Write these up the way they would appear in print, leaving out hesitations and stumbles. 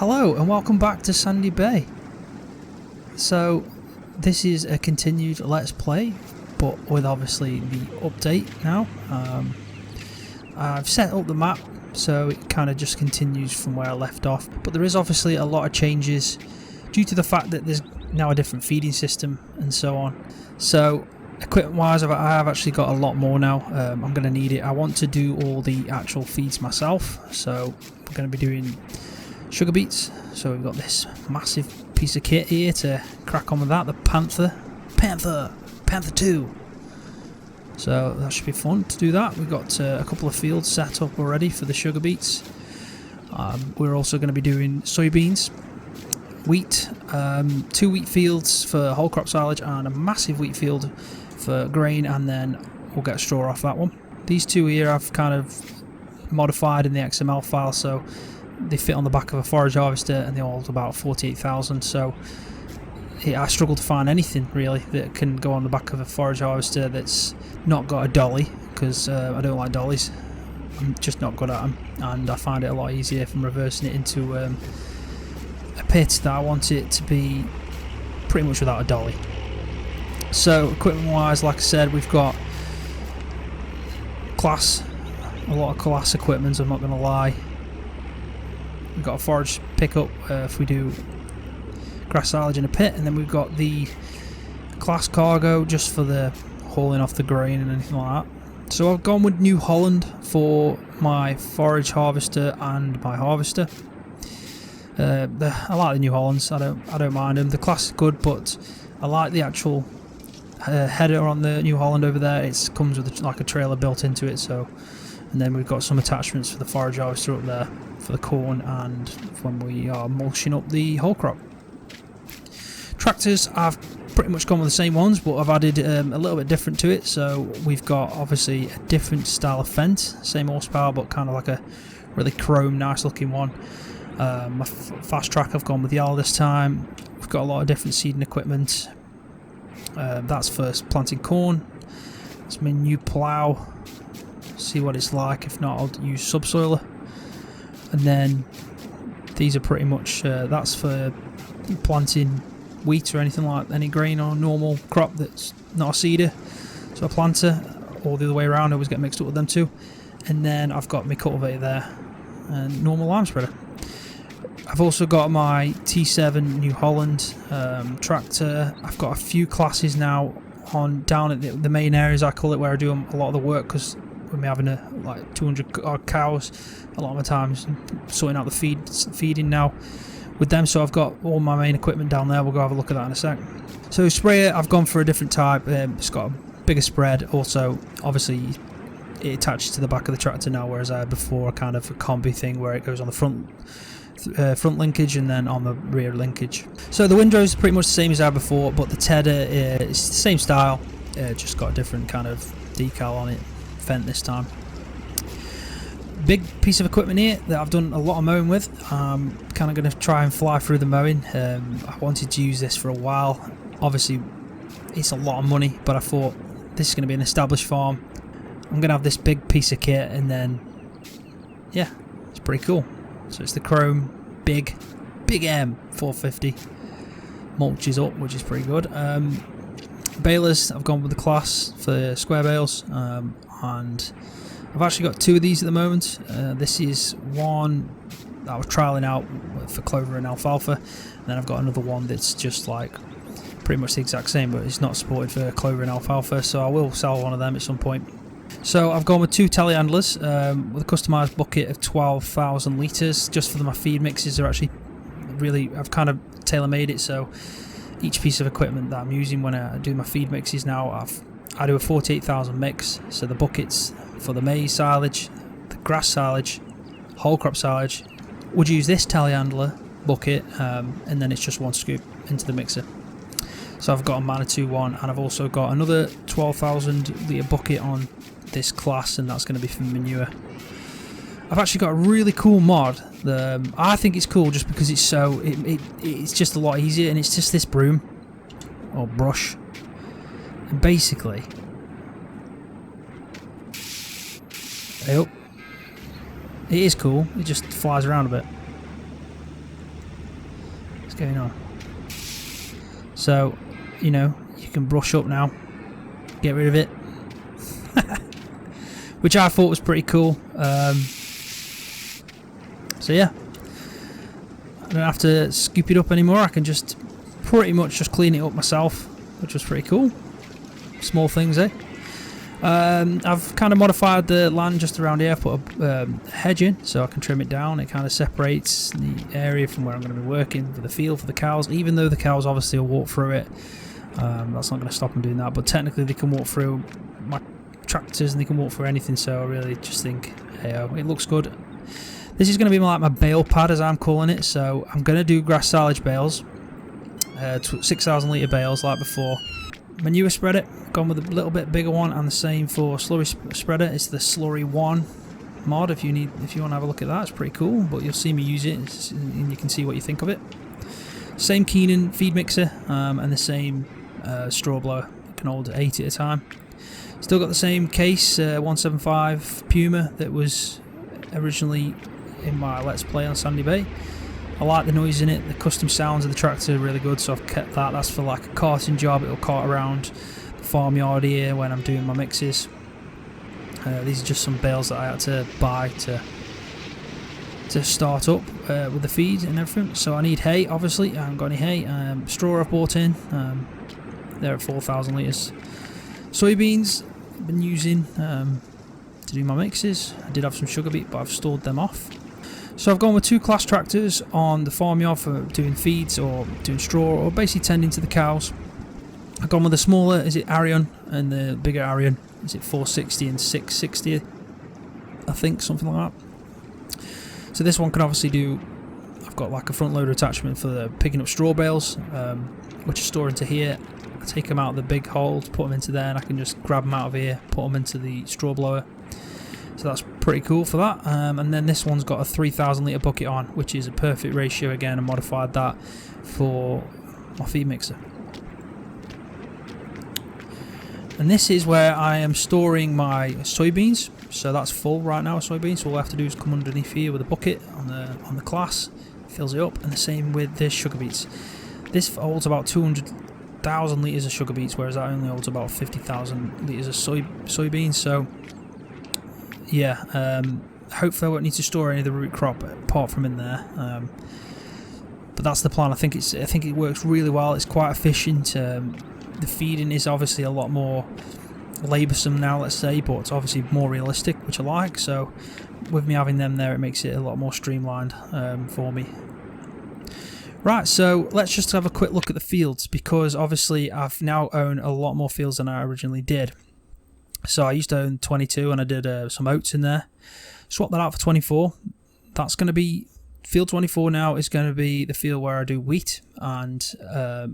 Hello and welcome back to Sandy Bay. So this is a continued Let's Play, but with obviously the update now. I've set up the map so it kind of just continues from where I left off, but there is obviously a lot of changes due to the fact that there's now a different feeding system and so on. So equipment wise, I have actually got a lot more now. I'm going to need it. I want to do all the actual feeds myself, so we're going to be doing sugar beets. So we've got this massive piece of kit here to crack on with that, the Panther 2. So that should be fun to do that. We've got a couple of fields set up already for the sugar beets. We're also going to be doing soybeans, wheat, 2 wheat fields for whole crop silage and a massive wheat field for grain, and then we'll get straw off that one. These two here I've kind of modified in the XML file so they fit on the back of a forage harvester, and they hold about 48,000. So I struggle to find anything really that can go on the back of a forage harvester that's not got a dolly, because I don't like dollies. I'm just not good at them, and I find it a lot easier from reversing it into a pit that I want it to be pretty much without a dolly. So equipment wise, like I said, we've got a lot of class equipment, I'm not going to lie. We've got a forage pickup if we do grass silage in a pit, and then we've got the class cargo just for the hauling off the grain and anything like that. So I've gone with New Holland for my forage harvester and my harvester. I like the New Hollands. I don't mind them. The class is good, but I like the actual header on the New Holland over there. It comes with like a trailer built into it. So, and then we've got some attachments for the forage harvester up there for the corn and when we are mulching up the whole crop. Tractors, I've pretty much gone with the same ones, but I've added a little bit different to it. So we've got obviously a different style of fence, same horsepower, but kind of like a really chrome, nice looking one. My fast track, I've gone with yellow this time. We've got a lot of different seeding equipment. That's for planting corn. That's my new plough. See what it's like. If not, I'll use subsoiler. And then these are pretty much that's for planting wheat or anything like any grain or normal crop that's not a seeder. So a planter, or the other way around, I always get mixed up with them too. And then I've got my cultivator there and normal lime spreader. I've also got my T7 New Holland tractor. I've got a few classes now on down at the main areas, I call it, where I do a lot of the work, because we're having like 200 odd cows a lot of my times, sorting out the feeding now with them. So I've got all my main equipment down there. We'll go have a look at that in a sec. So sprayer, I've gone for a different type. It's got a bigger spread. Also, obviously, it attaches to the back of the tractor now, whereas I had before a kind of a combi thing where it goes on the front linkage and then on the rear linkage. So the windrows are pretty much the same as I had before, but the tedder is the same style, just got a different kind of decal on it, vent this time. Big piece of equipment here that I've done a lot of mowing with. I'm kind of going to try and fly through the mowing. I wanted to use this for a while. Obviously it's a lot of money, but I thought this is going to be an established farm. I'm going to have this big piece of kit, and then yeah, it's pretty cool. So it's the Chrome Big M 450, mulches up, which is pretty good. Balers, I've gone with the class for square bales, and I've actually got 2 of these at the moment. This is one that I was trialling out for clover and alfalfa, and then I've got another one that's just like pretty much the exact same, but it's not supported for clover and alfalfa, so I will sell one of them at some point. So I've gone with 2 telehandlers with a customised bucket of 12,000 litres just for my feed mixes. Are actually really, I've kind of tailor-made it, so each piece of equipment that I'm using when I do my feed mixes now, I do a 48,000 mix. So the buckets for the maize silage, the grass silage, whole crop silage, would use this telehandler bucket, and then it's just 1 scoop into the mixer. So I've got a Manitou one, and I've also got another 12,000 litre bucket on this class, and that's going to be for manure. I've actually got a really cool mod. I think it's cool just because it's it's just a lot easier, and it's just this broom or brush, and basically, it is cool. It just flies around a bit. going on. So, you know, you can brush up now, get rid of it, which I thought was pretty cool. So yeah, I don't have to scoop it up anymore. I can just pretty much just clean it up myself, which was pretty cool. Small things, eh? I've kind of modified the land just around here. I put a hedge in so I can trim it down. It kind of separates the area from where I'm going to be working for the field for the cows, even though the cows obviously will walk through it. That's not going to stop them doing that, but technically they can walk through my tractors and they can walk through anything, so I really just think, hey, it looks good. This is going to be like my bale pad, as I'm calling it, so I'm going to do grass silage bales, 6,000 litre bales like before. Manure spreader, gone with a little bit bigger one, and the same for slurry spreader. It's the Slurry 1 mod. If you want to have a look at that, it's pretty cool. But you'll see me use it, and you can see what you think of it. Same Keenan feed mixer, and the same straw blower. You can hold 8 at a time. Still got the same case, 175 Puma that was originally in my Let's Play on Sandy Bay. I like the noise in it. The custom sounds of the tractor are really good, so I've kept that. That's for like a carting job. It'll cart around the farmyard here when I'm doing my mixes. These are just some bales that I had to buy to start up with the feed and everything. So I need hay, obviously. I haven't got any hay. Straw I've bought in. They're at 4,000 litres. Soybeans I've been using to do my mixes. I did have some sugar beet, but I've stored them off. So I've gone with 2 class tractors on the farmyard for doing feeds or doing straw or basically tending to the cows. I've gone with the smaller, is it Arion, and the bigger Arion, is it 460 and 660, I think, something like that. So this one can obviously do, I've got like a front loader attachment for the picking up straw bales, which are stored into here. I take them out of the big holes, put them into there, and I can just grab them out of here, put them into the straw blower. So that's pretty cool for that. And then this one's got a 3,000 litre bucket on, which is a perfect ratio again. I modified that for my feed mixer. And this is where I am storing my soybeans. So that's full right now, soybeans. So all I have to do is come underneath here with a bucket on the class, fills it up, and the same with this sugar beets. This holds about 200,000 litres of sugar beets, whereas that only holds about 50,000 litres of soybeans. So yeah, hopefully I won't need to store any of the root crop apart from in there. But that's the plan. I think it works really well. It's quite efficient. The feeding is obviously a lot more laboursome now, let's say, but it's obviously more realistic, which I like. So with me having them there, it makes it a lot more streamlined for me. Right, so let's just have a quick look at the fields, because obviously I've now owned a lot more fields than I originally did. So I used to own 22 and I did some oats in there. Swap that out for 24. That's going to be, field 24 now is going to be the field where I do wheat and,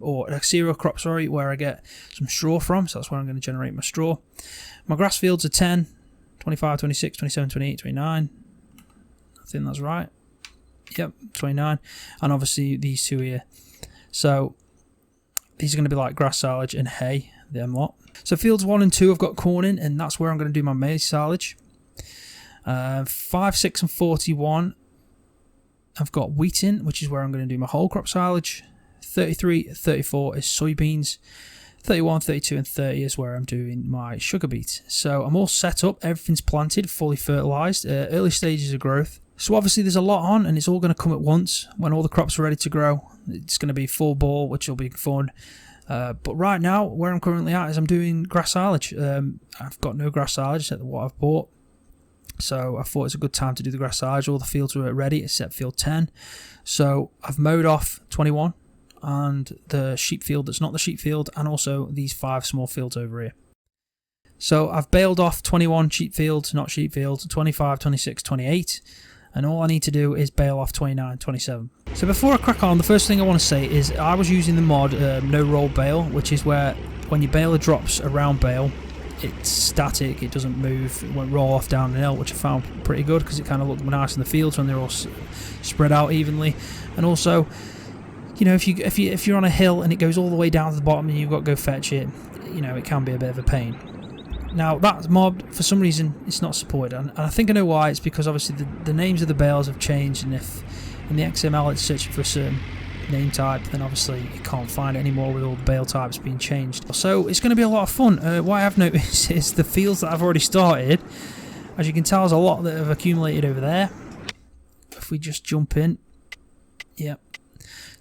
or a cereal crop, sorry, where I get some straw from. So that's where I'm going to generate my straw. My grass fields are 10, 25, 26, 27, 28, 29. I think that's right. Yep, 29. And obviously these two here. So these are going to be like grass silage and hay, them lot. So fields 1 and 2 I've got corn in, and that's where I'm going to do my maize silage. 5, 6 and 41 I've got wheat in, which is where I'm going to do my whole crop silage. 33, 34 is soybeans. 31, 32 and 30 is where I'm doing my sugar beet. So I'm all set up, everything's planted, fully fertilised, early stages of growth. So obviously there's a lot on, and it's all going to come at once when all the crops are ready to grow. It's going to be full ball, which will be fun. But right now, where I'm currently at is I'm doing grass silage. I've got no grass silage except what I've bought. So I thought it's a good time to do the grass silage. All the fields were ready except field 10. So I've mowed off 21 and the sheep field that's not the sheep field, and also these 5 small fields over here. So I've baled off 21 sheep fields, not sheep fields, 25, 26, 28. And all I need to do is bale off 29, 27. So before I crack on, the first thing I want to say is I was using the mod no roll bale, which is where when your baler drops a round bale, it's static, it doesn't move, it won't roll off down the hill, which I found pretty good because it kind of looked nice in the fields when they're all spread out evenly. And also, you know, if you're on a hill and it goes all the way down to the bottom and you've got to go fetch it, you know, it can be a bit of a pain. Now that mod, for some reason, it's not supported, and I think I know why. It's because obviously the names of the bales have changed, and if in the XML it's searching for a certain name type, then obviously you can't find it anymore with all the bale types being changed. So it's going to be a lot of fun. What I have noticed is the fields that I've already started, as you can tell, there's a lot that have accumulated over there. If we just jump in, yep.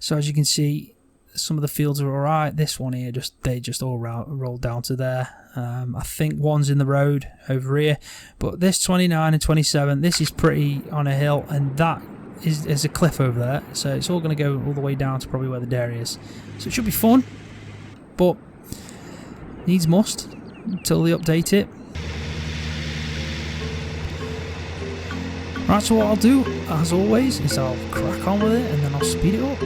So as you can see, some of the fields are alright. This one here, they just all rolled down to there. I think one's in the road over here, but this 29 and 27, this is pretty on a hill, and that is a cliff over there, so it's all going to go all the way down to probably where the dairy is. So it should be fun, but needs must until they update it. Right, so what I'll do, as always, is I'll crack on with it and then I'll speed it up.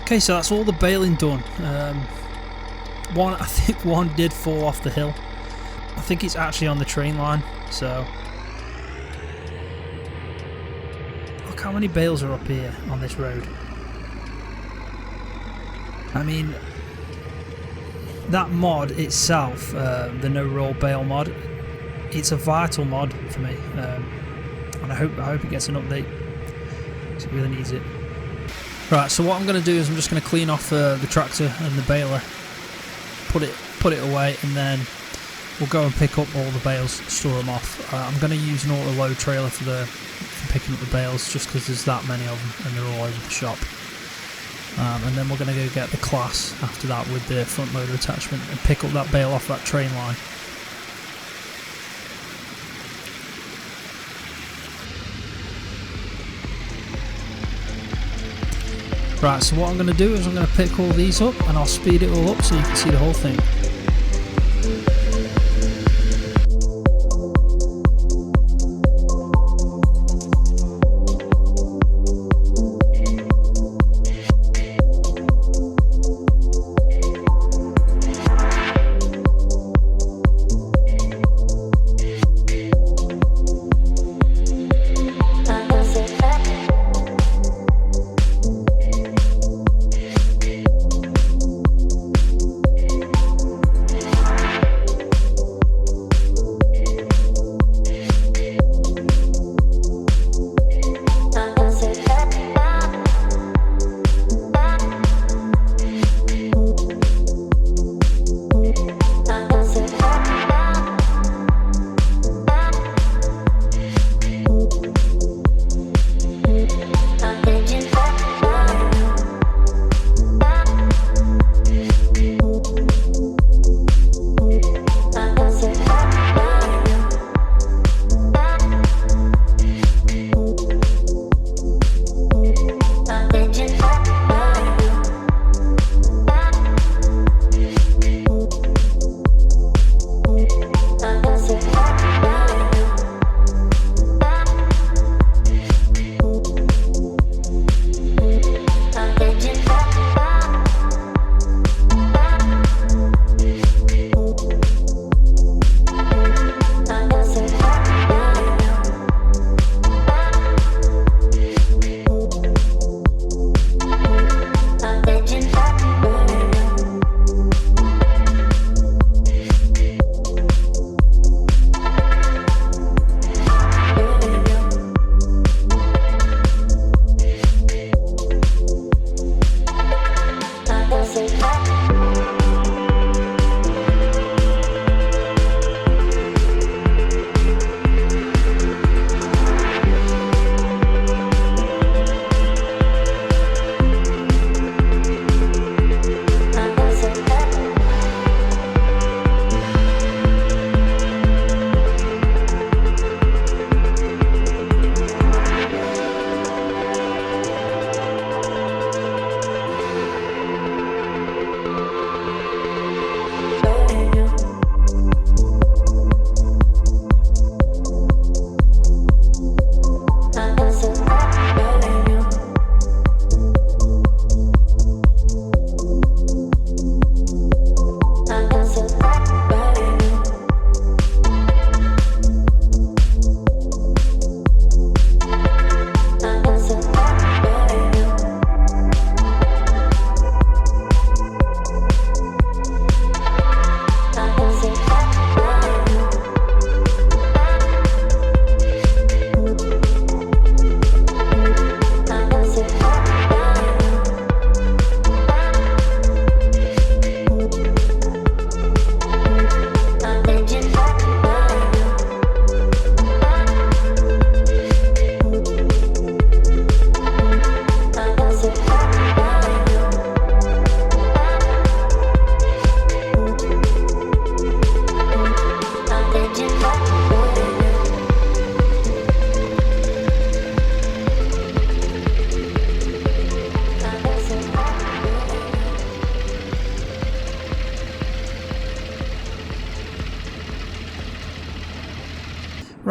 Okay, so that's all the baling done. I think one did fall off the hill. I think it's actually on the train line, so look how many bales are up here on this road. I mean, that mod itself, the no roll bale mod, it's a vital mod for me, and I hope it gets an update because it really needs it. Right, so what I'm going to do is I'm just going to clean off the tractor and the baler, put it away, and then we'll go and pick up all the bales, store them off. I'm going to use an auto load trailer for picking up the bales, just because there's that many of them and they're all over the shop. And then we're going to go get the class after that with the front loader attachment and pick up that bale off that train line. Right, so what I'm going to do is I'm going to pick all these up and I'll speed it all up so you can see the whole thing.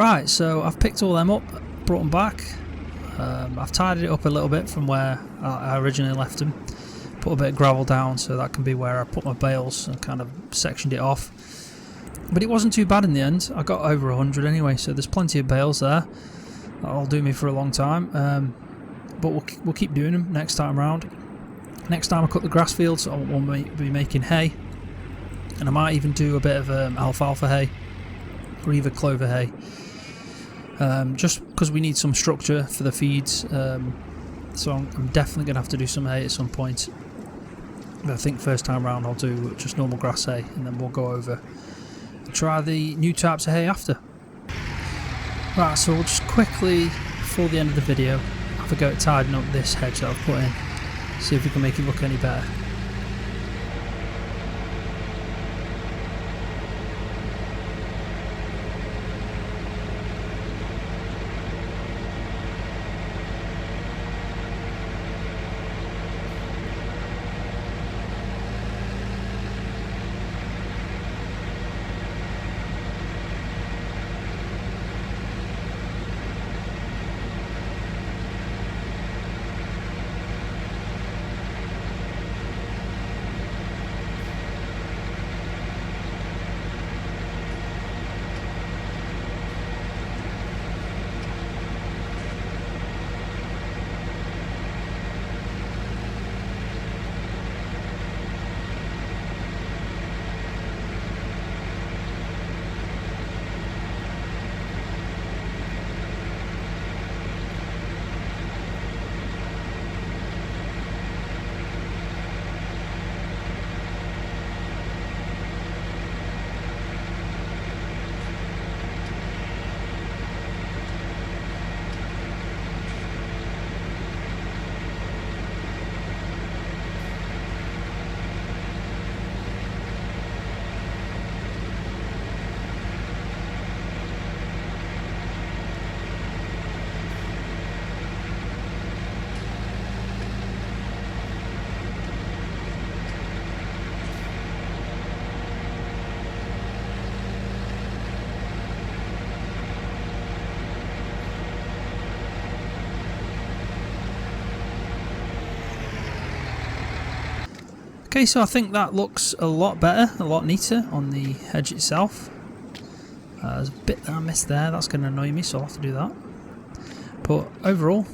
Right, so I've picked all them up, brought them back. I've tidied it up a little bit from where I originally left them. Put a bit of gravel down so that can be where I put my bales and kind of sectioned it off. But it wasn't too bad in the end. I got over 100 anyway, so there's plenty of bales there. That'll do me for a long time. But we'll keep doing them next time around. Next time I cut the grass fields, I will be making hay. And I might even do a bit of alfalfa hay or either clover hay. Just because we need some structure for the feeds, so I'm definitely going to have to do some hay at some point. But I think first time round I'll do just normal grass hay, and then we'll go over and try the new types of hay after. Right, so we'll just quickly, before the end of the video, have a go at tidying up this hedge that I've put in, see if we can make it look any better. Okay, so I think that looks a lot better, a lot neater on the hedge itself. There's a bit that I missed there, that's going to annoy me, so I'll have to do that. But overall,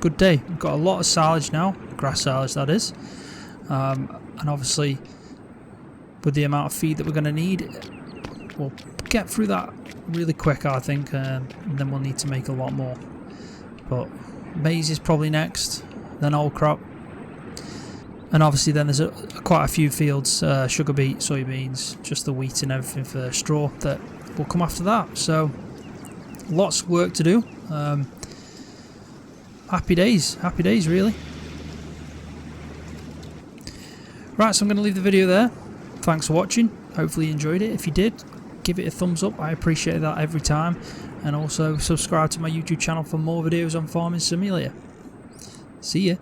good day. We've got a lot of silage now, grass silage that is. And obviously, with the amount of feed that we're going to need, we'll get through that really quick, I think, and then we'll need to make a lot more. But maize is probably next, then old crop. And obviously then there's quite a few fields, sugar beet, soybeans, just the wheat and everything for straw that will come after that. So lots of work to do. Happy days really. Right, so I'm going to leave the video there. Thanks for watching. Hopefully you enjoyed it. If you did, give it a thumbs up. I appreciate that every time. And also subscribe to my YouTube channel for more videos on Farming Simulator. See ya.